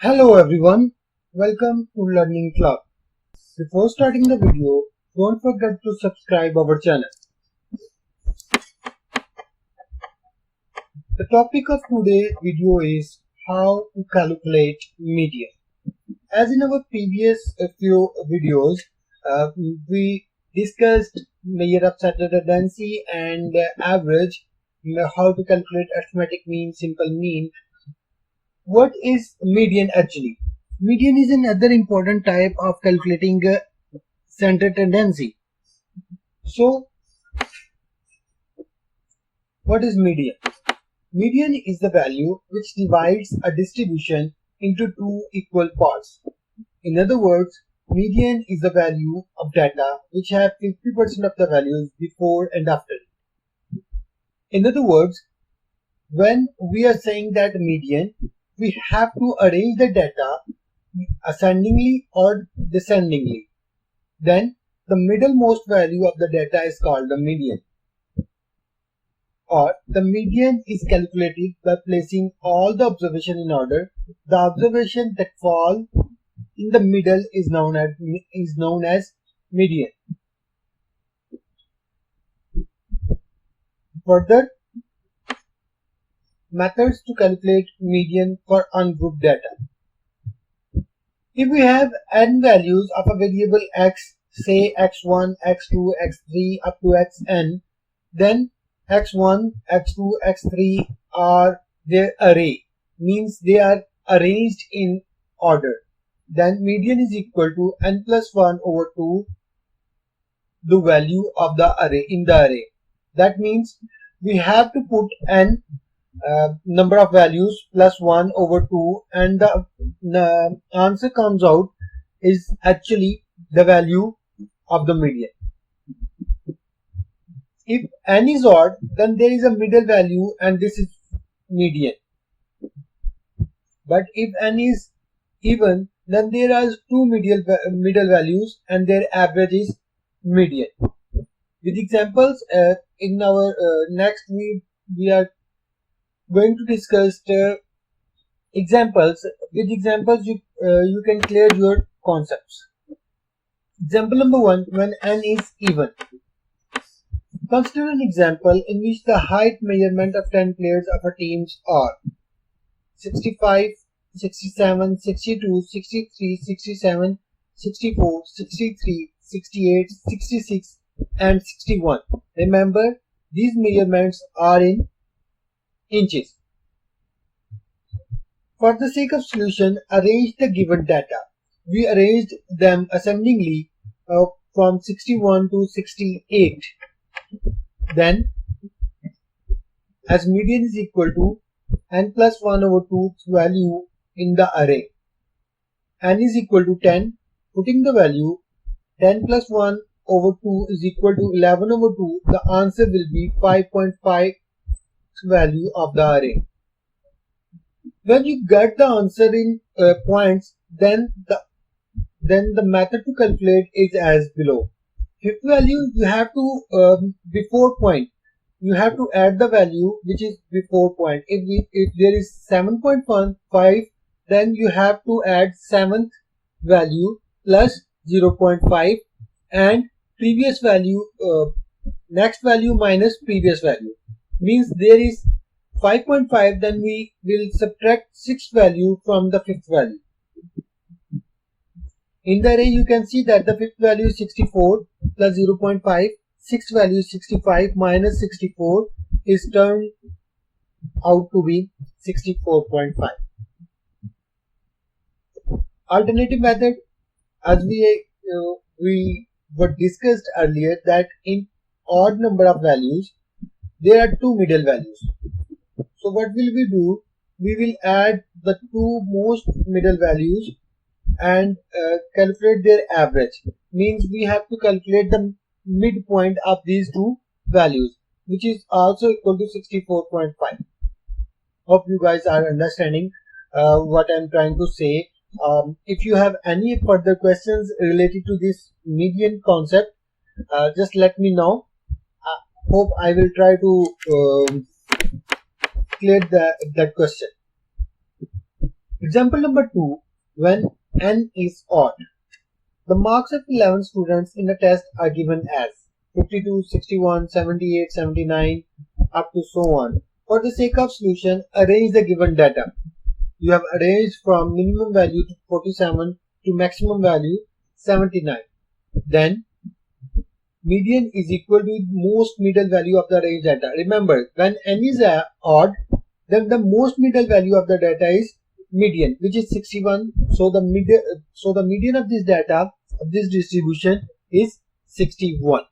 Hello everyone, welcome to Learning Club. Before starting the video, don't forget to subscribe our channel. The topic of today's video is how to calculate median. As in our previous few videos, we discussed measure of standard tendency and average, how to calculate arithmetic mean, simple mean. What is median actually? Median is another important type of calculating center tendency. So, what is median? Median is the value which divides a distribution into two equal parts. In other words, median is the value of data which have 50% of the values before and after. In other words, when we are saying that median, we have to arrange the data ascendingly or descendingly. Then the middlemost value of the data is called the median. Or the median is calculated by placing all the observations in order. The observation that fall in the middle is known as median. Further, methods to calculate median for ungrouped data. If we have n values of a variable x, say x1, x2, x3 up to xn, then x1, x2, x3 are their array, means they are arranged in order. Then median is equal to n plus 1 over 2, the value of the array in the array. That means we have to put n number of values plus 1 over 2, and the answer comes out is actually the value of the median. If n is odd, then there is a middle value and this is median. But if n is even, then there are two middle values and their average is median. With examples, in our next we are going to discuss examples. With examples you can clear your concepts. Example number 1, when n is even. Consider an example in which the height measurement of 10 players of a team are 65, 67, 62, 63, 67, 64, 63, 68, 66 and 61. Remember, these measurements are in inches. For the sake of solution, arrange the given data. We arranged them ascendingly from 61 to 68. Then, as median is equal to n plus 1 over 2 value in the array. N is equal to 10, putting the value 10 plus 1 over 2 is equal to 11 over 2. The answer will be 5.5 value of the array. When you get the answer in points, then the method to calculate is as below. Fifth value, you have to before point, you have to add the value which is before point. If there is 7.15, then you have to add 7th value plus 0.5 and previous value, next value minus previous value. Means there is 5.5, then we will subtract 6th value from the 5th value. In the array you can see that the 5th value is 64 plus 0.5, 6th value is 65 minus 64 is turned out to be 64.5. Alternative method, as we were discussed earlier, that in odd number of values there are two middle values. So what will we do? We will add the two most middle values and calculate their average. Means we have to calculate the midpoint of these two values, which is also equal to 64.5. Hope you guys are understanding what I'm trying to say. If you have any further questions related to this median concept, just let me know. Hope I will try to clear that question. Example number 2, when n is odd. The marks of 11 students in a test are given as 52, 61, 78, 79, up to so on. For the sake of solution, arrange the given data. You have arranged from minimum value to 47 to maximum value 79. Then median is equal to most middle value of the range data. Remember, when n is odd, then the most middle value of the data is median, which is 61. So the median of this data of this distribution is 61.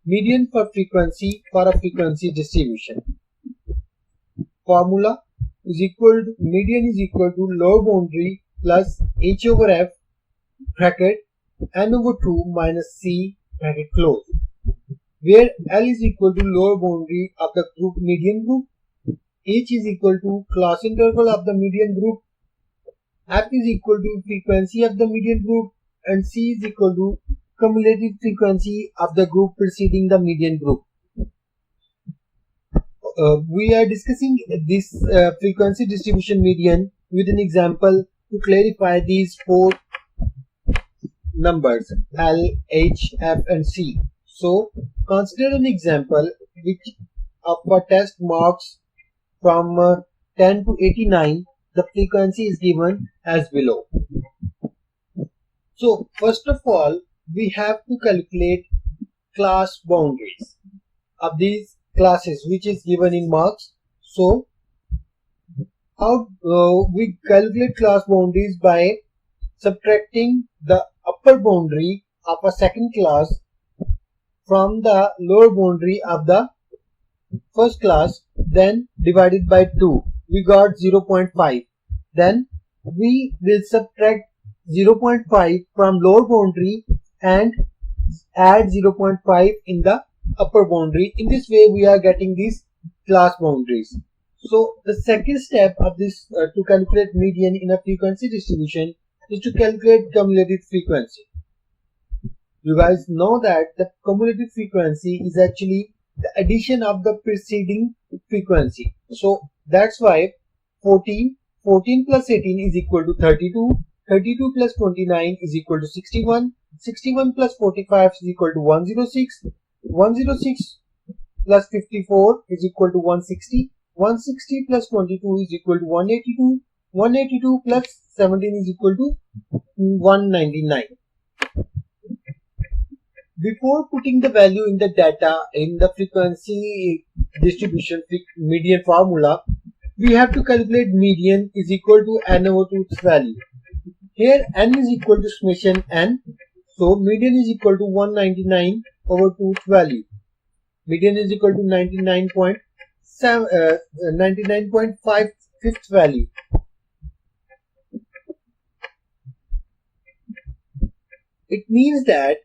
Median for a frequency distribution. Formula is equal to median is equal to lower boundary plus h over f bracket n over 2 minus c bracket close, where L is equal to lower boundary of the group median group, H is equal to class interval of the median group, F is equal to frequency of the median group, and C is equal to cumulative frequency of the group preceding the median group. We are discussing this frequency distribution median with an example to clarify these four numbers L, H, F and C. So consider an example which of a test marks from 10 to 89. The frequency is given as below. So first of all, we have to calculate class boundaries of these classes, which is given in marks. So how we calculate class boundaries? By subtracting the upper boundary of a second class from the lower boundary of the first class, then divided by 2, we got 0.5. Then we will subtract 0.5 from lower boundary and add 0.5 in the upper boundary. In this way we are getting these class boundaries. So the second step of this to calculate median in a frequency distribution is to calculate cumulative frequency. You guys know that the cumulative frequency is actually the addition of the preceding frequency. So that's why 14 plus 18 is equal to 32, 32 plus 29 is equal to 61, 61 plus 45 is equal to 106, 106 plus 54 is equal to 160, 160 plus 22 is equal to 182, 182 plus 17 is equal to 199. Before putting the value in the data in the frequency distribution median formula, we have to calculate median is equal to n over 2's value. Here n is equal to summation n, so median is equal to 199 over 2's value. Median is equal to 99.5 fifth value. It means that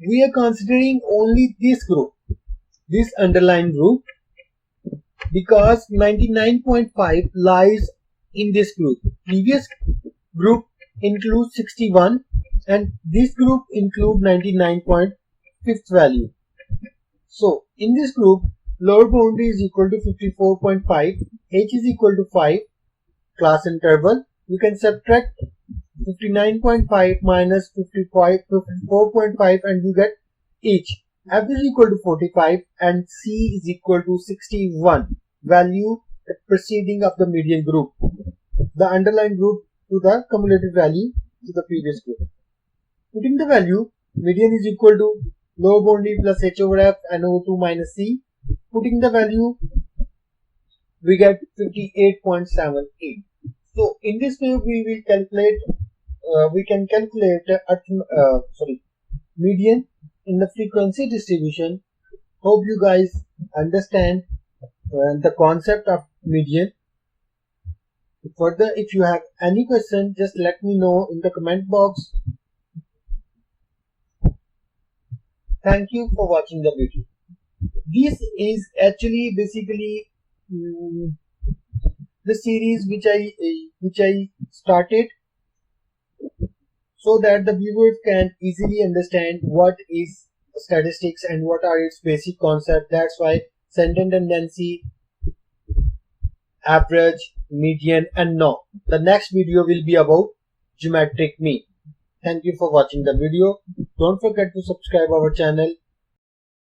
we are considering only this group, this underlying group, because 99.5 lies in this group. Previous group includes 61 and this group includes 99.5 value. So in this group, lower boundary is equal to 54.5, H is equal to 5, class interval. You can subtract 59.5 minus 54.5 and you get H. F is equal to 45 and C is equal to 61, value preceding of the median group, the underlying group to the cumulative value to the previous group. Putting the value, median is equal to lower boundary plus H over F and over 2 minus C. Putting the value, we get 58.78. So in this way we will calculate median in the frequency distribution. Hope you guys understand the concept of median. Further, if you have any question, just let me know in the comment box. Thank you for watching the video. This is actually basically the series which I started so that the viewers can easily understand what is statistics and what are its basic concepts. That's why center tendency, average, median, and norm. The next video will be about geometric mean. Thank you for watching the video. Don't forget to subscribe our channel